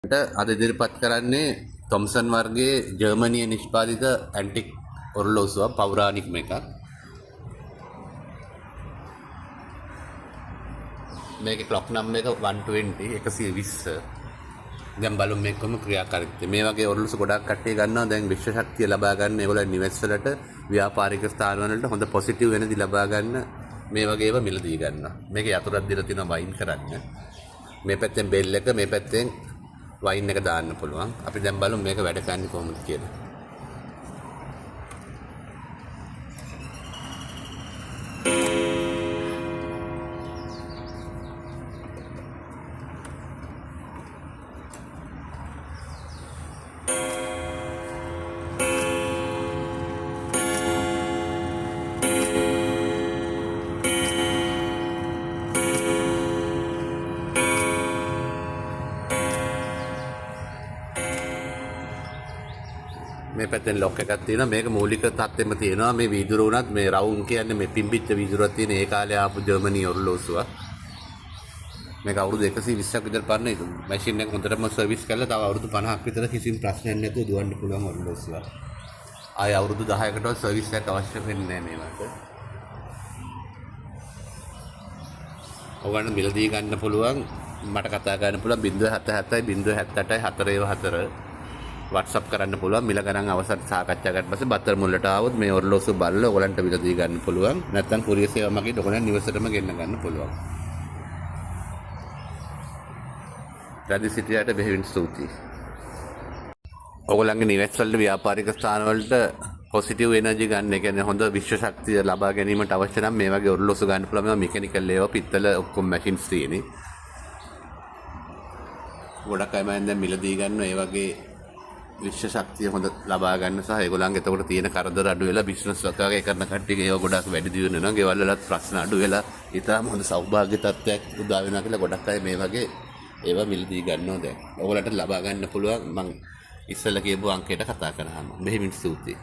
අද ඉදිරිපත් කරන්නේ තොම්සන් වර්ගයේ ජර්මනිය නිෂ්පාදිත ඇන්ටික් ඔරලෝසුවක් පෞරාණිකම එකක්. මේකේ ක්ලොක් නම්බර් එක 120 120. දැන් බලමු මේක කොහොම ක්‍රියාකාරීත්වය. මේ වගේ ඔරලෝසු ගොඩක් කට්ටිය ගන්නවා. දැන් විශ්ව ශක්තිය ලබා ගන්න ඒගොල්ලෝ නිවෙස් වලට ව්‍යාපාරික ස්ථාන වලට හොඳ පොසිටිව් එනර්ජි ලබා ගන්න මේ වගේ ඒවා මිලදී ගන්නවා. මේකේ යතුරක් දීලා තියෙනවා වයින් කරන්න. මේ පැත්තෙන් බෙල් එක මේ පැත්තෙන් වයින් එක දාන්න පුළුවන්. අපි දැන් බලමු මේක වැඩ කරන්නේ කොහොමද කියලා. මේ පැත්තෙන් ලොක් එකක් තියෙනවා. මේක මූලික තත්ත්වෙම තියෙනවා. මේ වීදුර උනත් මේ රවුම් කියන්නේ මේ පිම්පිච්ච වීදුරක් තියෙන ඒ කාලේ ආපු ජර්මනි ඔරලෝසුවක්. මේක අවුරුදු 120ක් විතර පරණ මැෂින් එක හොඳටම සර්විස් කරලා තව අවුරුදු 50ක් විතර කිසිම ප්‍රශ්නයක් නැතුව දුවන්න පුළුවන් ඔරලෝසුවක්. ආය අවුරුදු 10කටවත් සර්විස් එකක් අවශ්‍ය වෙන්නේ නැහැ මේවට. ඔයගොල්ලෝ මිලදී ගන්න පුළුවන්. මට කතා කරන්න පුළුවන් 077 078 4 WhatsApp කරන්න පුළුවන්. මිල ගණන් අවසන් සාකච්ඡා කරලා පස්සේ බත්තර මුල්ලට ආවොත් මේ ඔරලෝසු බලලා ඔයගලන්ට මිලදී ගන්න පුළුවන්. නැත්නම් කුරියර් සේවාව මගින් ඔයගලන් නිවසටම ගෙන්න ගන්න පුළුවන්. රාජ්‍ය සිටියට බෙහෙවින් ස්තුතියි. ඔයගලන්ගේ නිවෙස් වල ව්‍යාපාරික ස්ථාන වලට පොසිටිව් එනර්ජි ගන්න, ඒ කියන්නේ හොඳ විශ්ව ශක්තිය ලබා ගැනීමට අවශ්‍ය නම් මේ වගේ ඔරලෝසු ගන්න පුළුවන්. මේවා මෙකැනිකල් ඒවා පිත්තල ඔක්කොම මැෂින්ස් තියෙන්නේ. ගොඩක් අය මම දැන් මිලදී ගන්නවා ඒ වගේ විශ්ව ශක්තිය හොඳ ලබා ගන්න සහ ඒගොල්ලන්ගේ එතකොට තියෙන කරදර අඩු වෙලා බිස්නස් වගේ කරන කට්ටියගේ ඒවා ගොඩක් වැඩි දියුණු වෙනවා. ගෙවල් වලත් ප්‍රශ්න අඩු වෙලා ඊටාම හොඳ සෞභාග්‍ය තත්ත්වයක් උදා වෙනවා කියලා ගොඩක් අය මේ වගේ ඒවා මිලදී ගන්නවා දැන්. ඔයගොල්ලන්ට ලබා ගන්න පුළුවන් මම ඉස්සෙල්ලා කියපු අංකයට කතා කරාම. මෙහෙමින් ස්තුතියි.